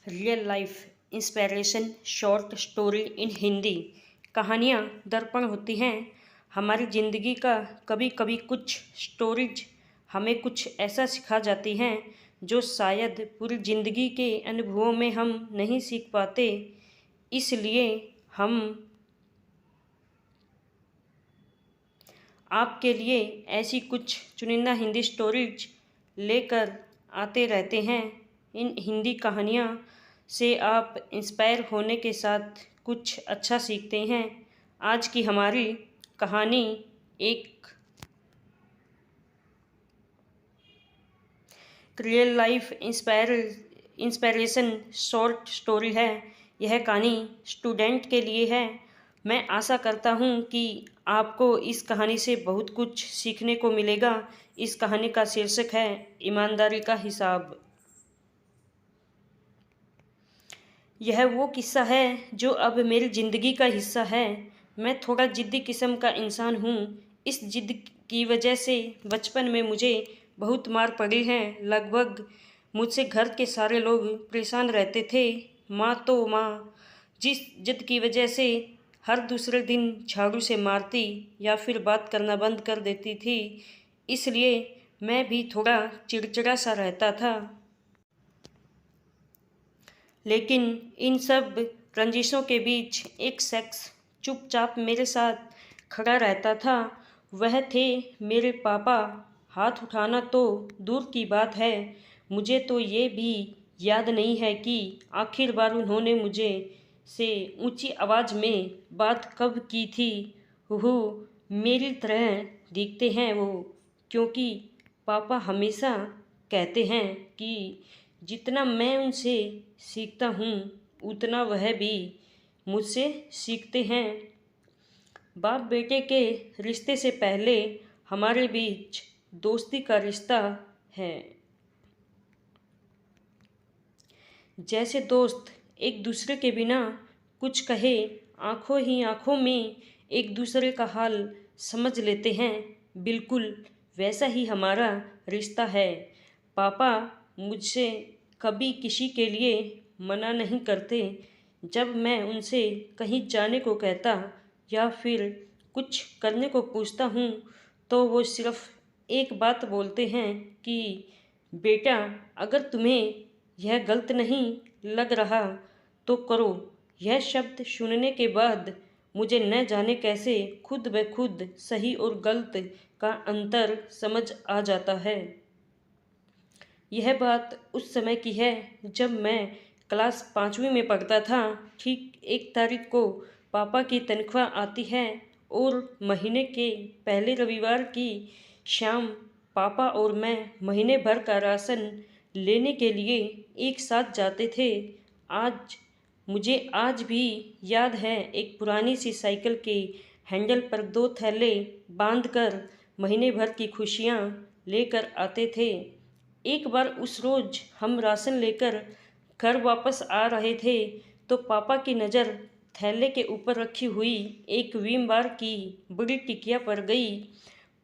Real life inspiration short story in Hindi. कहानियाँ दर्पण होती हैं हमारी ज़िंदगी का। कभी कभी कुछ स्टोरीज हमें कुछ ऐसा सिखा जाती हैं जो शायद पूरी ज़िंदगी के अनुभवों में हम नहीं सीख पाते। इसलिए हम आपके लिए ऐसी कुछ चुनिंदा हिंदी स्टोरीज लेकर आते रहते हैं। इन हिंदी कहानियाँ से आप इंस्पायर होने के साथ कुछ अच्छा सीखते हैं। आज की हमारी कहानी एक real life inspiration short story है। यह कहानी स्टूडेंट के लिए है। मैं आशा करता हूँ कि आपको इस कहानी से बहुत कुछ सीखने को मिलेगा। इस कहानी का शीर्षक है ईमानदारी का हिसाब। यह वो किस्सा है जो अब मेरी ज़िंदगी का हिस्सा है। मैं थोड़ा ज़िद्दी किस्म का इंसान हूँ। इस जिद की वजह से बचपन में मुझे बहुत मार पड़ी है। लगभग मुझसे घर के सारे लोग परेशान रहते थे। माँ जिस जिद की वजह से हर दूसरे दिन झाड़ू से मारती या फिर बात करना बंद कर देती थी। इसलिए मैं भी थोड़ा चिड़चिड़ा सा रहता था। लेकिन इन सब रंजिशों के बीच एक शख्स चुपचाप मेरे साथ खड़ा रहता था। वह थे मेरे पापा। हाथ उठाना तो दूर की बात है, मुझे तो ये भी याद नहीं है कि आखिर बार उन्होंने मुझे से ऊंची आवाज़ में बात कब की थी। वो मेरी तरह दिखते हैं वो, क्योंकि पापा हमेशा कहते हैं कि जितना मैं उनसे सीखता हूँ उतना वह भी मुझसे सीखते हैं। बाप बेटे के रिश्ते से पहले हमारे बीच दोस्ती का रिश्ता है। जैसे दोस्त एक दूसरे के बिना कुछ कहे आंखों ही आंखों में एक दूसरे का हाल समझ लेते हैं, बिल्कुल वैसा ही हमारा रिश्ता है। पापा मुझसे कभी किसी के लिए मना नहीं करते। जब मैं उनसे कहीं जाने को कहता या फिर कुछ करने को पूछता हूँ तो वो सिर्फ एक बात बोलते हैं कि बेटा, अगर तुम्हें यह गलत नहीं लग रहा तो करो। यह शब्द सुनने के बाद मुझे न जाने कैसे खुद ब खुद सही और गलत का अंतर समझ आ जाता है। यह बात उस समय की है जब मैं क्लास 5वीं में पढ़ता था। ठीक 1 तारीख को पापा की तनख्वाह आती है और महीने के पहले रविवार की शाम पापा और मैं महीने भर का राशन लेने के लिए एक साथ जाते थे। मुझे आज भी याद है, एक पुरानी सी साइकिल के हैंडल पर 2 थैले बांधकर महीने भर की खुशियाँ लेकर आते थे। एक बार उस रोज़ हम राशन लेकर घर वापस आ रहे थे तो पापा की नज़र थैले के ऊपर रखी हुई एक विम बार की बड़ी टिकिया पर गई।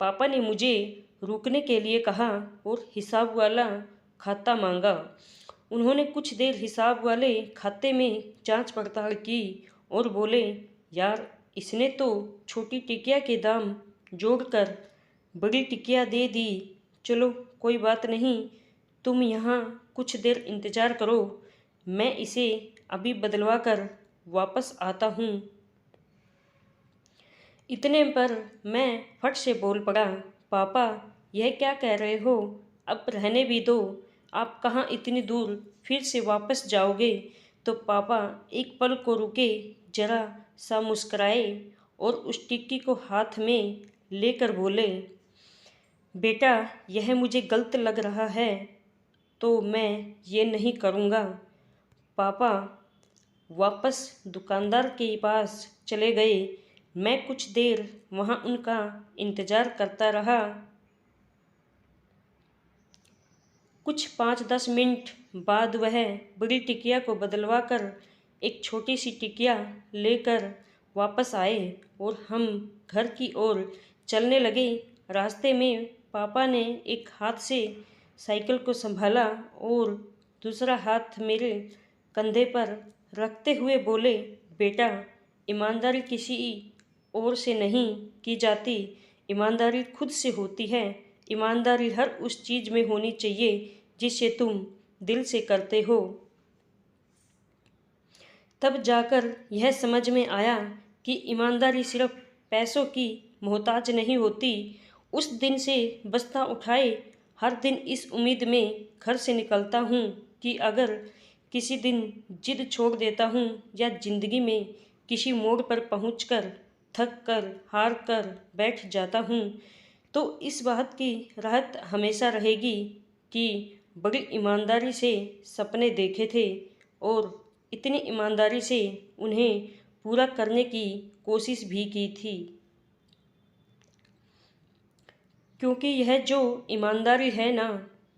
पापा ने मुझे रुकने के लिए कहा और हिसाब वाला खाता मांगा। उन्होंने कुछ देर हिसाब वाले खाते में जांच पड़ताल की और बोले, यार, इसने तो छोटी टिकिया के दाम जोड़कर बड़ी टिकिया दे दी। चलो कोई बात नहीं, तुम यहाँ कुछ देर इंतज़ार करो, मैं इसे अभी बदलवा कर वापस आता हूँ। इतने पर मैं फट से बोल पड़ा, पापा यह क्या कह रहे हो? अब रहने भी दो। आप कहाँ इतनी दूर फिर से वापस जाओगे? तो पापा एक पल को रुके, जरा सा मुस्कराए और उस टिक्की को हाथ में लेकर बोले, बेटा, यह मुझे गलत लग रहा है तो मैं ये नहीं करूँगा। पापा वापस दुकानदार के पास चले गए। मैं कुछ देर वहाँ उनका इंतज़ार करता रहा। कुछ 5-10 मिनट बाद वह बड़ी टिकिया को बदलवा कर एक छोटी सी टिकिया लेकर वापस आए और हम घर की ओर चलने लगे। रास्ते में पापा ने एक हाथ से साइकिल को संभाला और दूसरा हाथ मेरे कंधे पर रखते हुए बोले, बेटा, ईमानदारी किसी और से नहीं की जाती, ईमानदारी खुद से होती है। ईमानदारी हर उस चीज़ में होनी चाहिए जिसे तुम दिल से करते हो। तब जाकर यह समझ में आया कि ईमानदारी सिर्फ पैसों की मोहताज नहीं होती। उस दिन से बस्ता उठाए हर दिन इस उम्मीद में घर से निकलता हूँ कि अगर किसी दिन जिद छोड़ देता हूँ या ज़िंदगी में किसी मोड़ पर पहुँचकर थक कर हार कर बैठ जाता हूँ, तो इस बात की राहत हमेशा रहेगी कि बड़ी ईमानदारी से सपने देखे थे और इतनी ईमानदारी से उन्हें पूरा करने की कोशिश भी की थी। क्योंकि यह जो ईमानदारी है ना,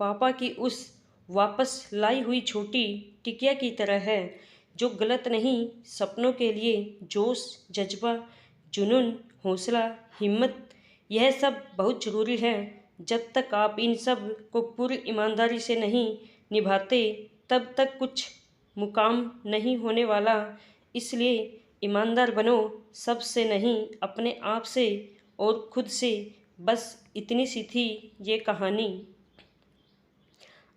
पापा की उस वापस लाई हुई छोटी टिकिया की तरह है, जो गलत नहीं, सपनों के लिए जोश, जज्बा, जुनून, हौसला, हिम्मत, यह सब बहुत ज़रूरी है। जब तक आप इन सब को पूरी ईमानदारी से नहीं निभाते, तब तक कुछ मुकाम नहीं होने वाला। इसलिए ईमानदार बनो, सबसे नहीं, अपने आप से और खुद से। बस इतनी सी थी ये कहानी।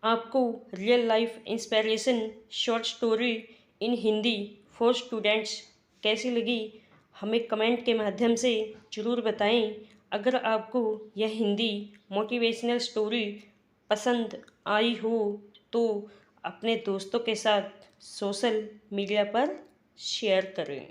आपको real life inspiration short story in Hindi for students कैसी लगी, हमें कमेंट के माध्यम से ज़रूर बताएं। अगर आपको यह हिंदी मोटिवेशनल स्टोरी पसंद आई हो तो अपने दोस्तों के साथ सोशल मीडिया पर शेयर करें।